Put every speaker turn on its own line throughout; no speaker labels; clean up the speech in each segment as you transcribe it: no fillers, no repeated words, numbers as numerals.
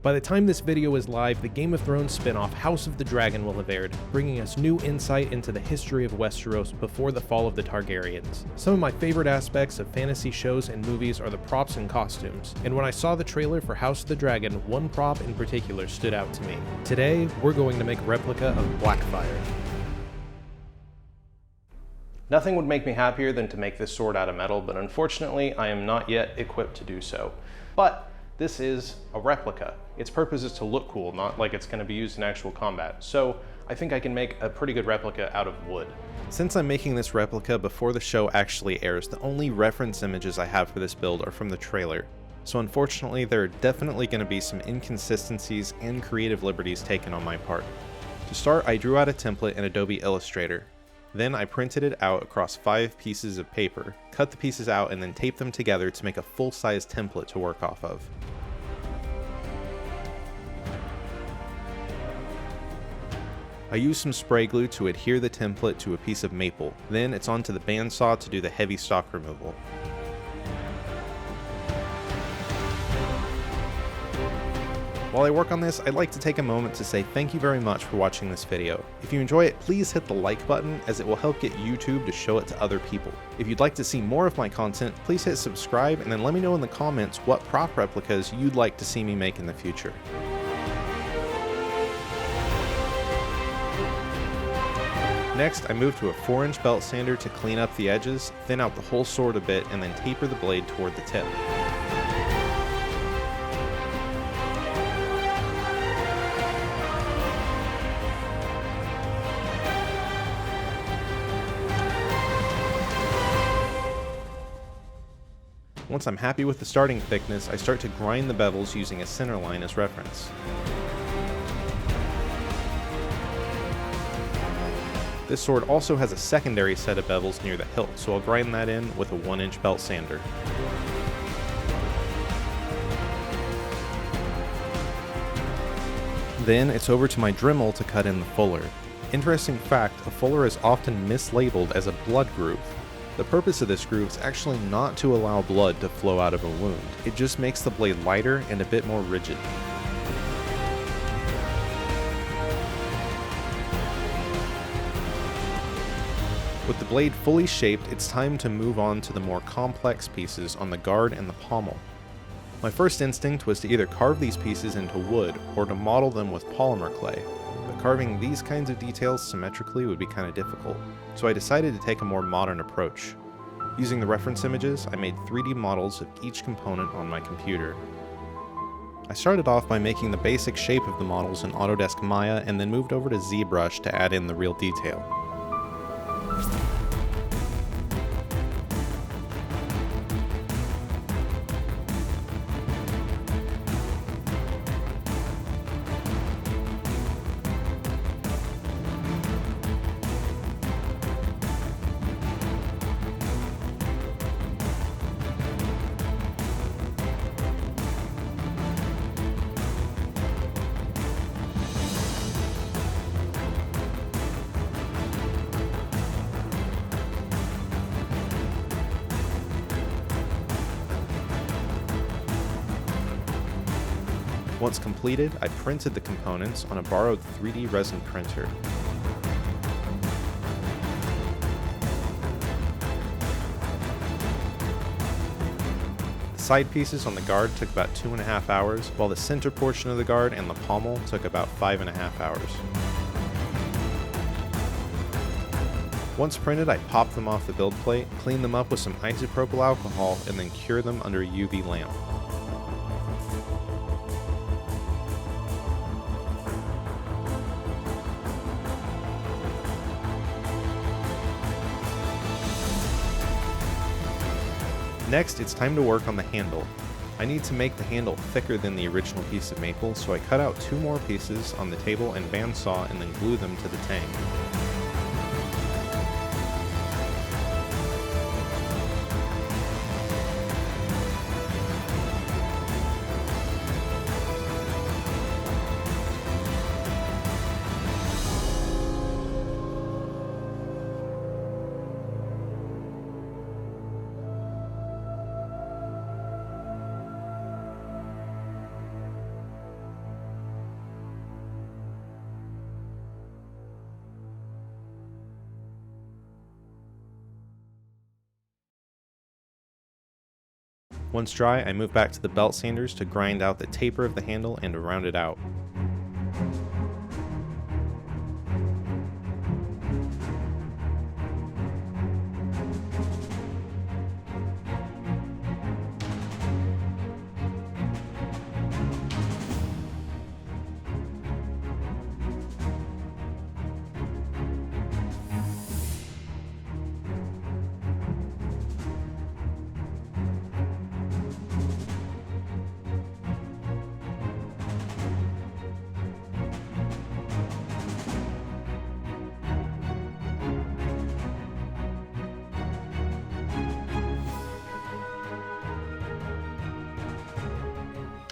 By the time this video is live, the Game of Thrones spin-off House of the Dragon will have aired, bringing us new insight into the history of Westeros before the fall of the Targaryens. Some of my favorite aspects of fantasy shows and movies are the props and costumes, and when I saw the trailer for House of the Dragon, one prop in particular stood out to me. Today, we're going to make a replica of Blackfyre. Nothing would make me happier than to make this sword out of metal, but unfortunately, I am not yet equipped to do so. But this is a replica. Its purpose is to look cool, not like it's going to be used in actual combat. So I think I can make a pretty good replica out of wood. Since I'm making this replica before the show actually airs, the only reference images I have for this build are from the trailer. So unfortunately, there are definitely going to be some inconsistencies and creative liberties taken on my part. To start, I drew out a template in Adobe Illustrator. Then I printed it out across 5 pieces of paper, cut the pieces out, and then taped them together to make a full-size template to work off of. I used some spray glue to adhere the template to a piece of maple. Then it's onto the bandsaw to do the heavy stock removal. While I work on this, I'd like to take a moment to say thank you very much for watching this video. If you enjoy it, please hit the like button, as it will help get YouTube to show it to other people. If you'd like to see more of my content, please hit subscribe and then let me know in the comments what prop replicas you'd like to see me make in the future. Next, I move to a 4-inch belt sander to clean up the edges, thin out the whole sword a bit, and then taper the blade toward the tip. Once I'm happy with the starting thickness, I start to grind the bevels using a center line as reference. This sword also has a secondary set of bevels near the hilt, so I'll grind that in with a 1-inch belt sander. Then it's over to my Dremel to cut in the fuller. Interesting fact, a fuller is often mislabeled as a blood groove. The purpose of this groove is actually not to allow blood to flow out of a wound. It just makes the blade lighter and a bit more rigid. With the blade fully shaped, it's time to move on to the more complex pieces on the guard and the pommel. My first instinct was to either carve these pieces into wood or to model them with polymer clay, but carving these kinds of details symmetrically would be kind of difficult, so I decided to take a more modern approach. Using the reference images, I made 3D models of each component on my computer. I started off by making the basic shape of the models in Autodesk Maya and then moved over to ZBrush to add in the real detail. Once completed, I printed the components on a borrowed 3D resin printer. The side pieces on the guard took about 2.5 hours, while the center portion of the guard and the pommel took about 5.5 hours. Once printed, I popped them off the build plate, cleaned them up with some isopropyl alcohol, and then cured them under a UV lamp. Next, it's time to work on the handle. I need to make the handle thicker than the original piece of maple, so I cut out 2 more pieces on the table and bandsaw and then glue them to the tang.
Once dry, I move back to the belt sanders to grind out the taper of the handle and to round it out.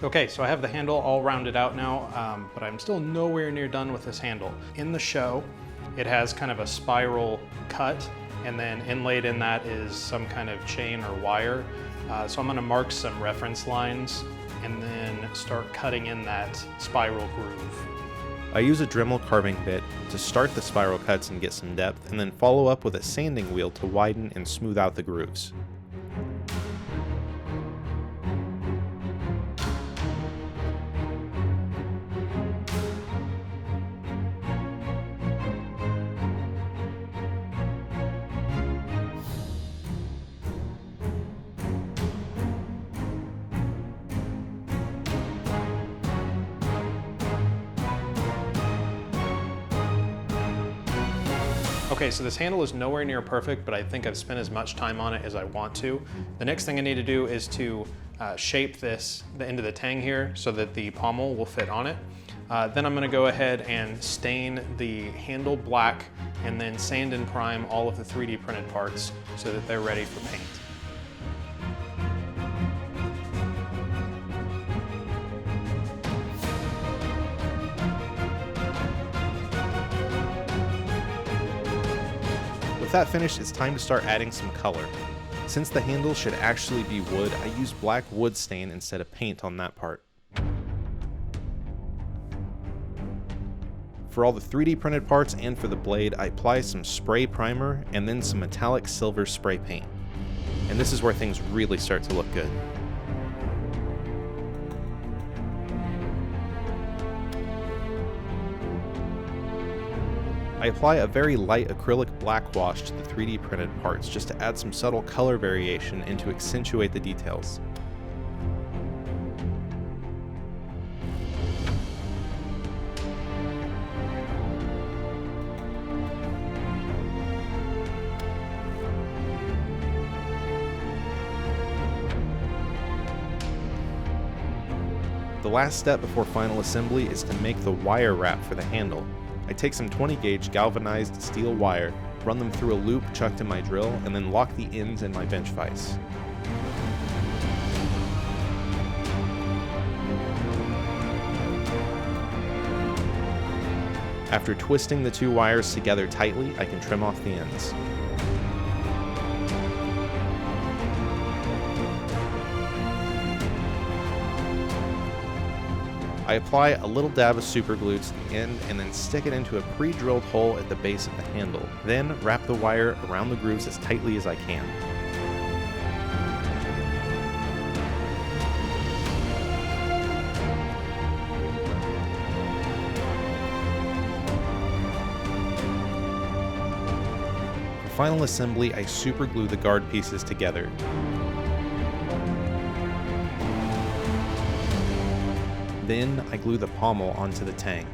Okay, so I have the handle all rounded out now, but I'm still nowhere near done with this handle. In the show, it has kind of a spiral cut, and then inlaid in that is some kind of chain or wire. So I'm gonna mark some reference lines and then start cutting in that spiral groove.
I use a Dremel carving bit to start the spiral cuts and get some depth, and then follow up with a sanding wheel to widen and smooth out the grooves.
Okay, so this handle is nowhere near perfect, but I think I've spent as much time on it as I want to. The next thing I need to do is to shape this into the tang here so that the pommel will fit on it. Then I'm gonna go ahead and stain the handle black and then sand and prime all of the 3D printed parts so that they're ready for paint.
With that finished, it's time to start adding some color. Since the handle should actually be wood, I use black wood stain instead of paint on that part. For all the 3D printed parts and for the blade, I apply some spray primer and then some metallic silver spray paint. And this is where things really start to look good. I apply a very light acrylic black wash to the 3D printed parts just to add some subtle color variation and to accentuate the details. The last step before final assembly is to make the wire wrap for the handle. I take some 20 gauge galvanized steel wire, run them through a loop chucked in my drill, and then lock the ends in my bench vise. After twisting the two wires together tightly, I can trim off the ends. I apply a little dab of super glue to the end and then stick it into a pre-drilled hole at the base of the handle. Then wrap the wire around the grooves as tightly as I can. For final assembly, I super glue the guard pieces together. Then I glue the pommel onto the tang.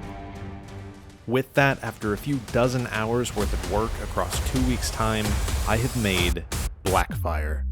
With that, after a few dozen hours worth of work across 2 weeks' time, I have made Blackfyre.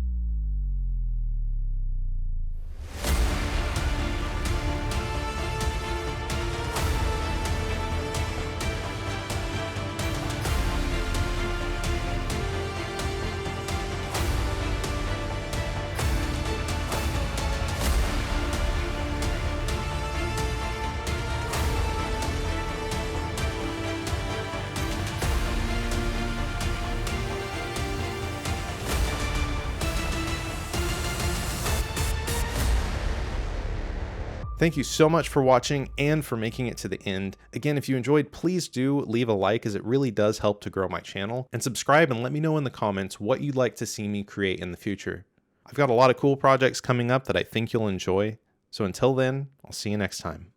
Thank you so much for watching and for making it to the end. Again, if you enjoyed, please do leave a like as it really does help to grow my channel, and subscribe and let me know in the comments what you'd like to see me create in the future. I've got a lot of cool projects coming up that I think you'll enjoy, so until then, I'll see you next time.